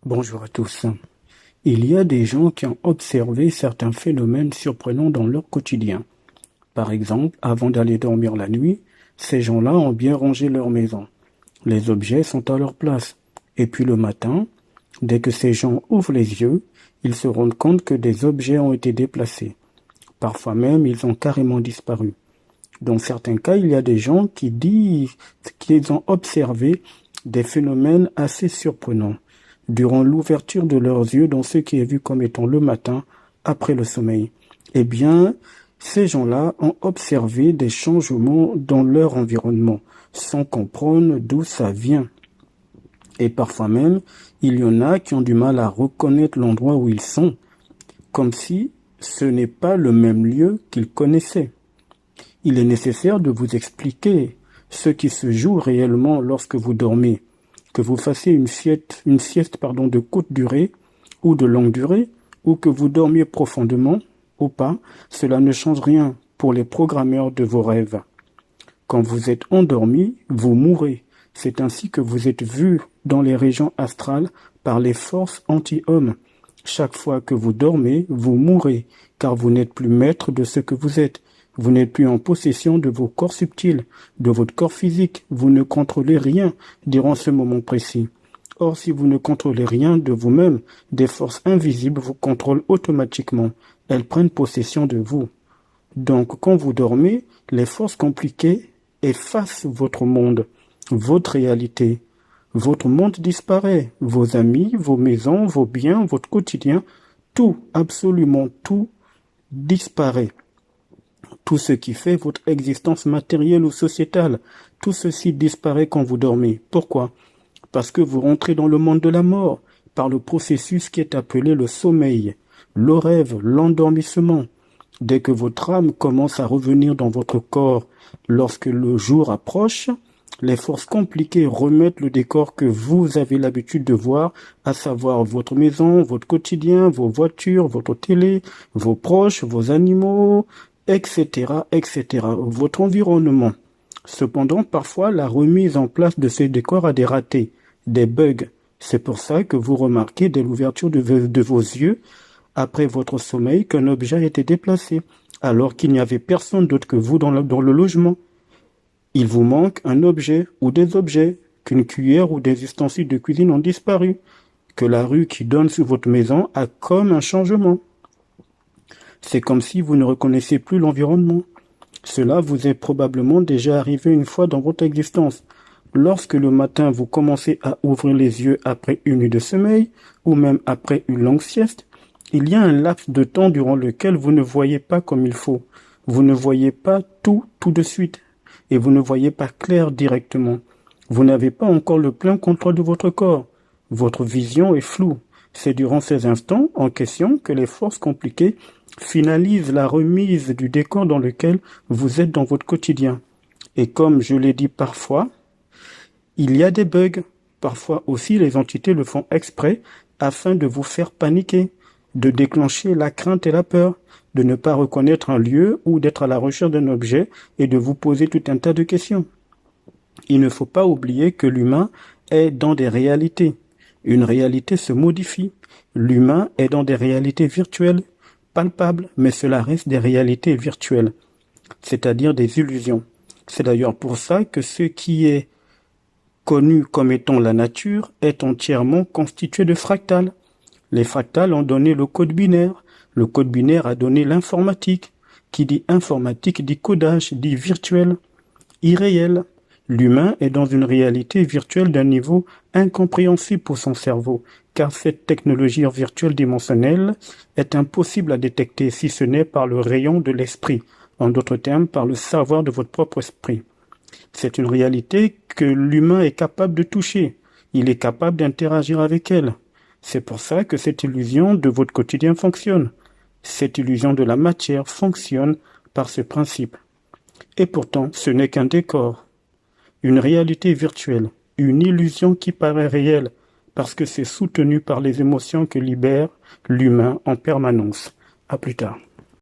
Bonjour à tous. Il y a des gens qui ont observé certains phénomènes surprenants dans leur quotidien. Par exemple, avant d'aller dormir la nuit, ces gens-là ont bien rangé leur maison. Les objets sont à leur place. Et puis le matin, dès que ces gens ouvrent les yeux, ils se rendent compte que des objets ont été déplacés. Parfois même, ils ont carrément disparu. Dans certains cas, il y a des gens qui disent qu'ils ont observé des phénomènes assez surprenants durant l'ouverture de leurs yeux dans ce qui est vu comme étant le matin après le sommeil. Eh bien, ces gens-là ont observé des changements dans leur environnement sans comprendre d'où ça vient. Et parfois même, il y en a qui ont du mal à reconnaître l'endroit où ils sont, comme si ce n'est pas le même lieu qu'ils connaissaient. Il est nécessaire de vous expliquer ce qui se joue réellement lorsque vous dormez. Que vous fassiez une sieste de courte durée ou de longue durée, ou que vous dormiez profondément ou pas, cela ne change rien pour les programmeurs de vos rêves. Quand vous êtes endormi, vous mourrez. C'est ainsi que vous êtes vu dans les régions astrales par les forces anti-hommes. Chaque fois que vous dormez, vous mourrez, car vous n'êtes plus maître de ce que vous êtes. Vous n'êtes plus en possession de vos corps subtils, de votre corps physique. Vous ne contrôlez rien durant ce moment précis. Or, si vous ne contrôlez rien de vous-même, des forces invisibles vous contrôlent automatiquement. Elles prennent possession de vous. Donc, quand vous dormez, les forces compliquées effacent votre monde, votre réalité. Votre monde disparaît. Vos amis, vos maisons, vos biens, votre quotidien, tout, absolument tout, disparaît. Tout ce qui fait votre existence matérielle ou sociétale, tout ceci disparaît quand vous dormez. Pourquoi? Parce que vous rentrez dans le monde de la mort, par le processus qui est appelé le sommeil, le rêve, l'endormissement. Dès que votre âme commence à revenir dans votre corps, lorsque le jour approche, les forces compliquées remettent le décor que vous avez l'habitude de voir, à savoir votre maison, votre quotidien, vos voitures, votre télé, vos proches, vos animaux, etc., etc., votre environnement. Cependant, parfois, la remise en place de ces décors a des ratés, des bugs. C'est pour ça que vous remarquez dès l'ouverture de vos yeux, après votre sommeil, qu'un objet a été déplacé, alors qu'il n'y avait personne d'autre que vous dans le logement. Il vous manque un objet ou des objets, qu'une cuillère ou des ustensiles de cuisine ont disparu, que la rue qui donne sur votre maison a comme un changement. C'est comme si vous ne reconnaissiez plus l'environnement. Cela vous est probablement déjà arrivé une fois dans votre existence. Lorsque le matin vous commencez à ouvrir les yeux après une nuit de sommeil, ou même après une longue sieste, il y a un laps de temps durant lequel vous ne voyez pas comme il faut. Vous ne voyez pas tout de suite. Et vous ne voyez pas clair directement. Vous n'avez pas encore le plein contrôle de votre corps. Votre vision est floue. C'est durant ces instants en question que les forces compliquées finalisent la remise du décor dans lequel vous êtes dans votre quotidien. Et comme je l'ai dit parfois, il y a des bugs. Parfois aussi, les entités le font exprès afin de vous faire paniquer, de déclencher la crainte et la peur, de ne pas reconnaître un lieu ou d'être à la recherche d'un objet et de vous poser tout un tas de questions. Il ne faut pas oublier que l'humain est dans des réalités. Une réalité se modifie. L'humain est dans des réalités virtuelles, palpables, mais cela reste des réalités virtuelles, c'est-à-dire des illusions. C'est d'ailleurs pour ça que ce qui est connu comme étant la nature est entièrement constitué de fractales. Les fractales ont donné le code binaire. Le code binaire a donné l'informatique. Qui dit informatique dit codage, dit virtuel, irréel. L'humain est dans une réalité virtuelle d'un niveau incompréhensible pour son cerveau, car cette technologie virtuelle dimensionnelle est impossible à détecter si ce n'est par le rayon de l'esprit, en d'autres termes par le savoir de votre propre esprit. C'est une réalité que l'humain est capable de toucher. Il est capable d'interagir avec elle. C'est pour ça que cette illusion de votre quotidien fonctionne. Cette illusion de la matière fonctionne par ce principe. Et pourtant, ce n'est qu'un décor, une réalité virtuelle, une illusion qui paraît réelle, parce que c'est soutenu par les émotions que libère l'humain en permanence. À plus tard.